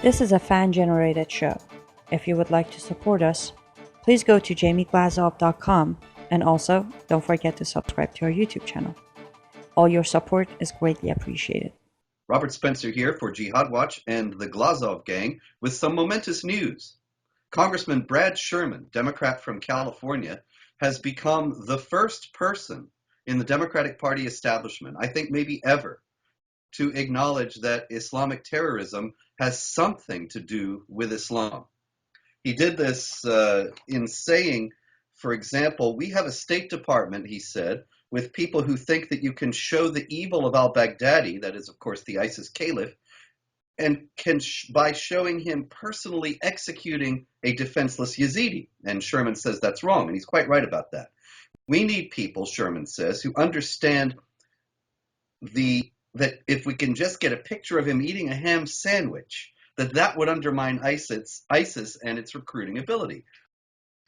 This is a fan-generated show. If you would like to support us, please go to jamieglazov.com and also don't forget to subscribe to our YouTube channel. All your support is greatly appreciated. Robert Spencer here for Jihad Watch and the Glazov Gang with some momentous news. Congressman Brad Sherman, Democrat from California, has become the first person in the Democratic Party establishment, I think maybe ever, to acknowledge that Islamic terrorism has something to do with Islam. He did this in saying, for example, we have a State Department, he said, with people who think that you can show the evil of al-Baghdadi, that is, of course, the ISIS caliph, and can by showing him personally executing a defenseless Yazidi. And Sherman says that's wrong, and he's quite right about that. We need people, Sherman says, who understand that if we can just get a picture of him eating a ham sandwich, that would undermine ISIS and its recruiting ability.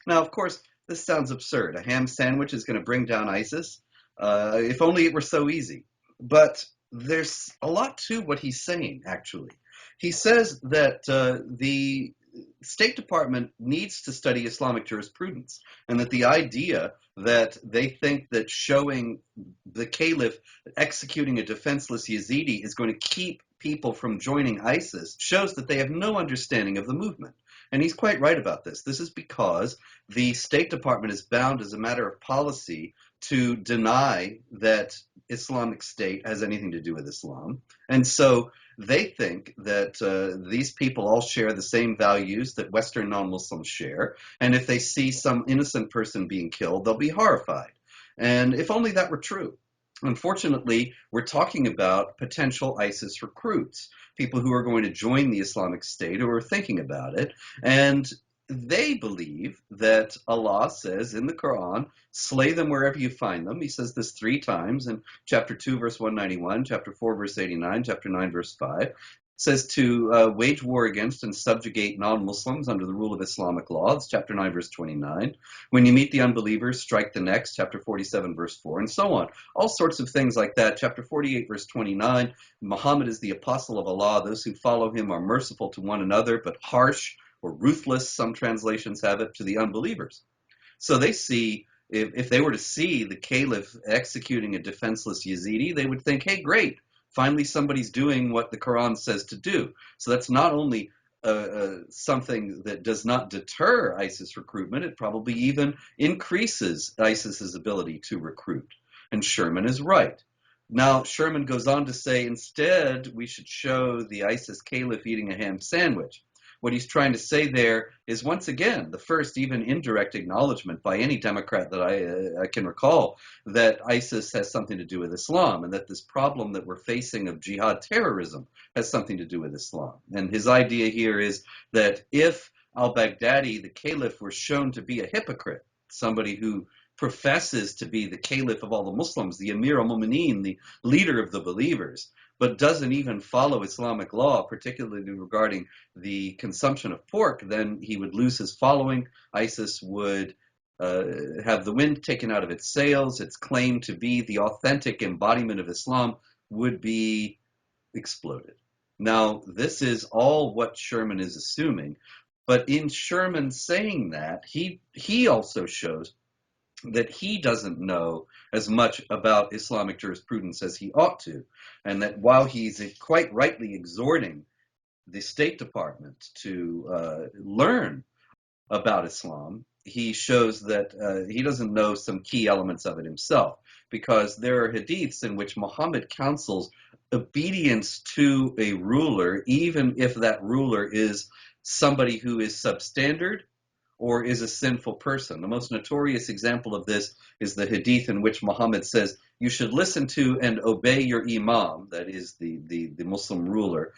Now, of course, this sounds absurd. A ham sandwich is going to bring down ISIS. If only it were so easy. But there's a lot to what he's saying, actually. He says that the State Department needs to study Islamic jurisprudence, and that the idea that they think that showing the caliph executing a defenseless Yazidi is going to keep people from joining ISIS shows that they have no understanding of the movement. And he's quite right about this. This is because the State Department is bound as a matter of policy to deny that Islamic State has anything to do with Islam. And so they think that these people all share the same values that Western non-Muslims share. And if they see some innocent person being killed, they'll be horrified. And if only that were true. Unfortunately, we're talking about potential ISIS recruits, people who are going to join the Islamic State, who are thinking about it, and they believe that Allah says in the Quran, slay them wherever you find them. He says this 3 times in chapter 2, verse 191, chapter 4, verse 89, chapter 9, verse 5. Says to wage war against and subjugate non-Muslims under the rule of Islamic law. It's chapter 9, verse 29. When you meet the unbelievers, strike the necks, chapter 47, verse 4, and so on. All sorts of things like that. Chapter 48, verse 29, Muhammad is the apostle of Allah. Those who follow him are merciful to one another, but harsh or ruthless, some translations have it, to the unbelievers. So they see, if they were to see the caliph executing a defenseless Yazidi, they would think, hey, great. Finally, somebody's doing what the Quran says to do. So that's not only something that does not deter ISIS recruitment, it probably even increases ISIS's ability to recruit. And Sherman is right. Now, Sherman goes on to say, instead, we should show the ISIS caliph eating a ham sandwich. What he's trying to say there is, once again, the first even indirect acknowledgement by any Democrat that I can recall that ISIS has something to do with Islam, and that this problem that we're facing of jihad terrorism has something to do with Islam. And his idea here is that if al-Baghdadi, the caliph, were shown to be a hypocrite, somebody who professes to be the caliph of all the Muslims, the Amir al-Mu'mineen, the leader of the believers, but doesn't even follow Islamic law, particularly regarding the consumption of pork, then he would lose his following. ISIS would have the wind taken out of its sails. Its claim to be the authentic embodiment of Islam would be exploded. Now, this is all what Sherman is assuming, but in Sherman saying that, he also shows that he doesn't know as much about Islamic jurisprudence as he ought to, and that while he's quite rightly exhorting the State Department to learn about Islam, he shows that he doesn't know some key elements of it himself, because there are hadiths in which Muhammad counsels obedience to a ruler, even if that ruler is somebody who is substandard or is a sinful person. The most notorious example of this is the hadith in which Muhammad says, you should listen to and obey your imam, that is the Muslim ruler,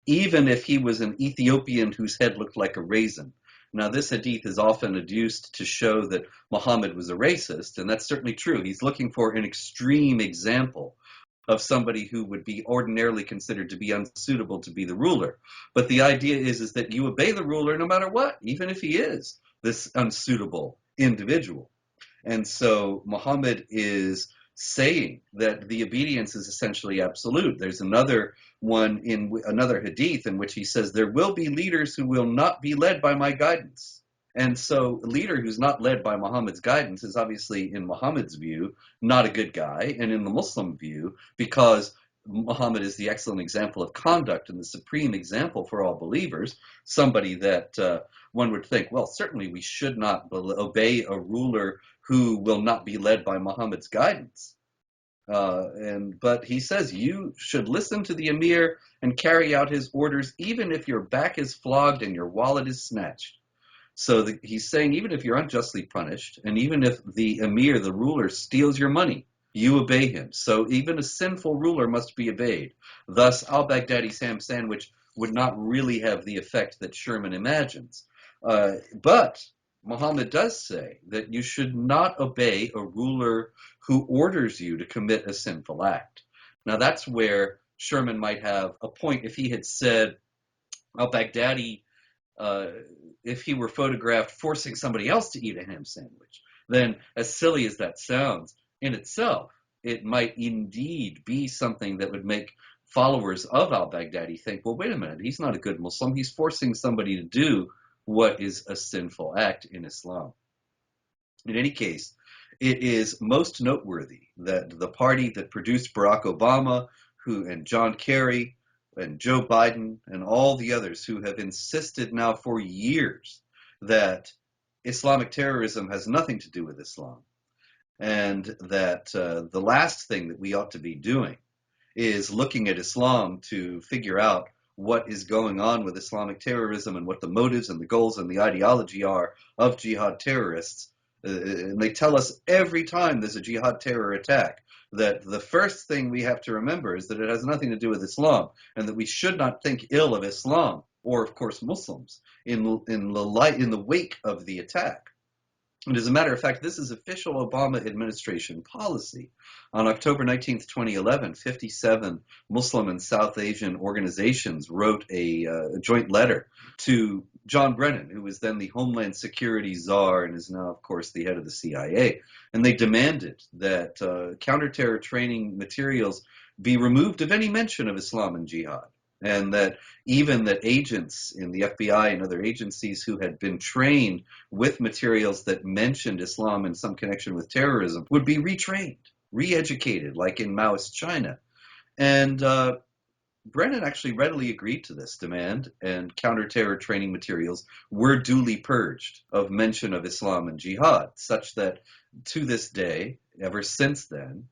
even if he was an Ethiopian whose head looked like a raisin. Now, this hadith is often adduced to show that Muhammad was a racist, and that's certainly true. He's looking for an extreme example of somebody who would be ordinarily considered to be unsuitable to be the ruler. But the idea is that you obey the ruler no matter what, even if he is this unsuitable individual. And so Muhammad is saying that the obedience is essentially absolute. There's another one in another hadith in which he says, there will be leaders who will not be led by my guidance. And so a leader who's not led by Muhammad's guidance is obviously, in Muhammad's view, not a good guy, and in the Muslim view, because Muhammad is the excellent example of conduct and the supreme example for all believers, somebody that one would think, well, certainly we should not obey a ruler who will not be led by Muhammad's guidance. But he says you should listen to the emir and carry out his orders, even if your back is flogged and your wallet is snatched. So he's saying even if you're unjustly punished, and even if the emir, the ruler, steals your money, you obey him. So even a sinful ruler must be obeyed. Thus, al-Baghdadi's ham sandwich would not really have the effect that Sherman imagines. But Muhammad does say that you should not obey a ruler who orders you to commit a sinful act. Now that's where Sherman might have a point if he had said, al-Baghdadi, if he were photographed forcing somebody else to eat a ham sandwich, then as silly as that sounds in itself, it might indeed be something that would make followers of al-Baghdadi think, well, wait a minute, he's not a good Muslim. He's forcing somebody to do what is a sinful act in Islam. In any case, it is most noteworthy that the party that produced Barack Obama and John Kerry and Joe Biden and all the others who have insisted now for years that Islamic terrorism has nothing to do with Islam, and that the last thing that we ought to be doing is looking at Islam to figure out what is going on with Islamic terrorism and what the motives and the goals and the ideology are of jihad terrorists. And they tell us every time there's a jihad terror attack that the first thing we have to remember is that it has nothing to do with Islam, and that we should not think ill of Islam or, of course, Muslims in the wake of the attack. And as a matter of fact, this is official Obama administration policy. On October 19th, 2011, 57 Muslim and South Asian organizations wrote a joint letter to John Brennan, who was then the Homeland Security czar and is now, of course, the head of the CIA. And they demanded that counterterror training materials be removed of any mention of Islam and jihad. And that even that agents in the FBI and other agencies who had been trained with materials that mentioned Islam in some connection with terrorism would be retrained, re-educated, like in Maoist China. And Brennan actually readily agreed to this demand, and counterterror training materials were duly purged of mention of Islam and jihad, such that to this day, ever since then,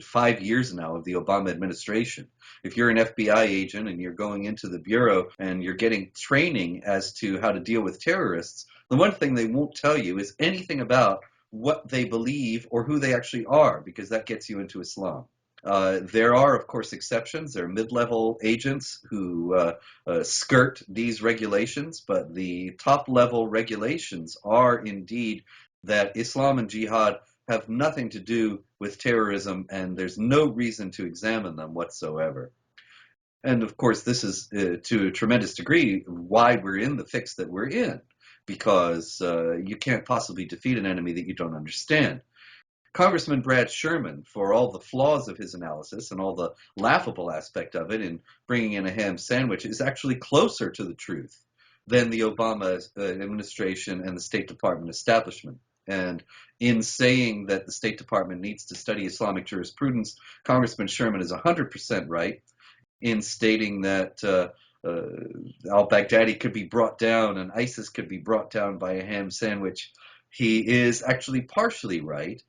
5 years now of the Obama administration, if you're an FBI agent and you're going into the bureau and you're getting training as to how to deal with terrorists, the one thing they won't tell you is anything about what they believe or who they actually are, because that gets you into Islam. There are, of course, exceptions. There are mid-level agents who skirt these regulations, but the top-level regulations are indeed that Islam and jihad have nothing to do with terrorism, and there's no reason to examine them whatsoever. And of course, this is to a tremendous degree why we're in the fix that we're in, because you can't possibly defeat an enemy that you don't understand. Congressman Brad Sherman, for all the flaws of his analysis and all the laughable aspect of it in bringing in a ham sandwich, is actually closer to the truth than the Obama administration and the State Department establishment. And in saying that the State Department needs to study Islamic jurisprudence, Congressman Sherman is 100% right in stating that al-Baghdadi could be brought down and ISIS could be brought down by a ham sandwich. He is actually partially right.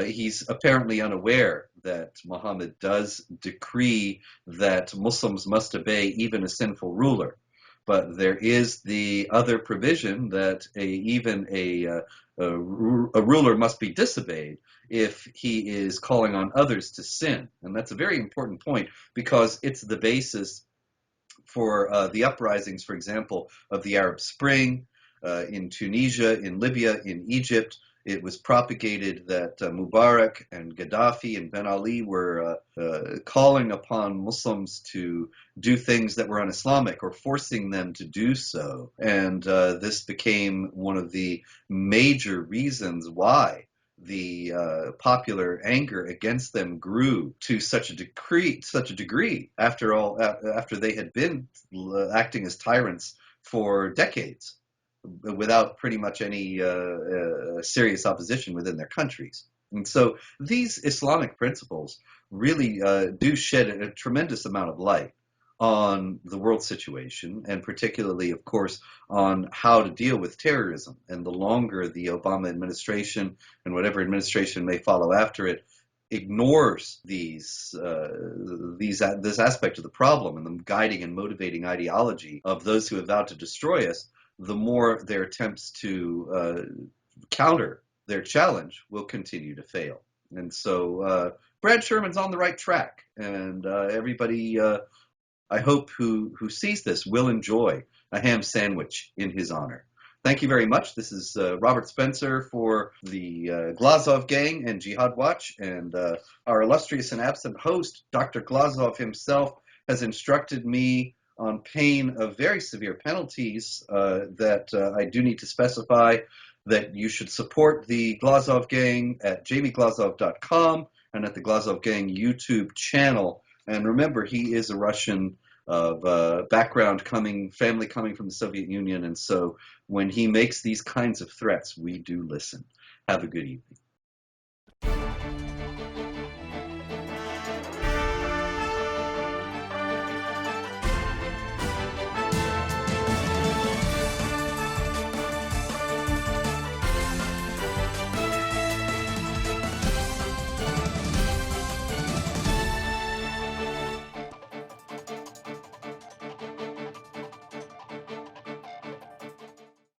He's apparently unaware that Muhammad does decree that Muslims must obey even a sinful ruler. But there is the other provision that even a ruler must be disobeyed if he is calling on others to sin. And that's a very important point because it's the basis for the uprisings, for example, of the Arab Spring in Tunisia, in Libya, in Egypt. It was propagated that Mubarak and Gaddafi and Ben Ali were calling upon Muslims to do things that were un-Islamic or forcing them to do so. And this became one of the major reasons why the popular anger against them grew to such a degree after they had been acting as tyrants for decades without pretty much any serious opposition within their countries. And so these Islamic principles really do shed a tremendous amount of light on the world situation, and particularly, of course, on how to deal with terrorism. And the longer the Obama administration and whatever administration may follow after it ignores this aspect of the problem and the guiding and motivating ideology of those who have vowed to destroy us, the more their attempts to counter their challenge will continue to fail. And so Brad Sherman's on the right track, and everybody, I hope, who sees this will enjoy a ham sandwich in his honor. Thank you very much. This is Robert Spencer for the Glazov Gang and Jihad Watch, and our illustrious and absent host, Dr. Glazov himself, has instructed me on pain of very severe penalties that I do need to specify that you should support the Glazov Gang at jamieglazov.com and at the Glazov Gang YouTube channel. And remember, he is a Russian of family coming from the Soviet Union, and so when he makes these kinds of threats, we do listen. Have a good evening.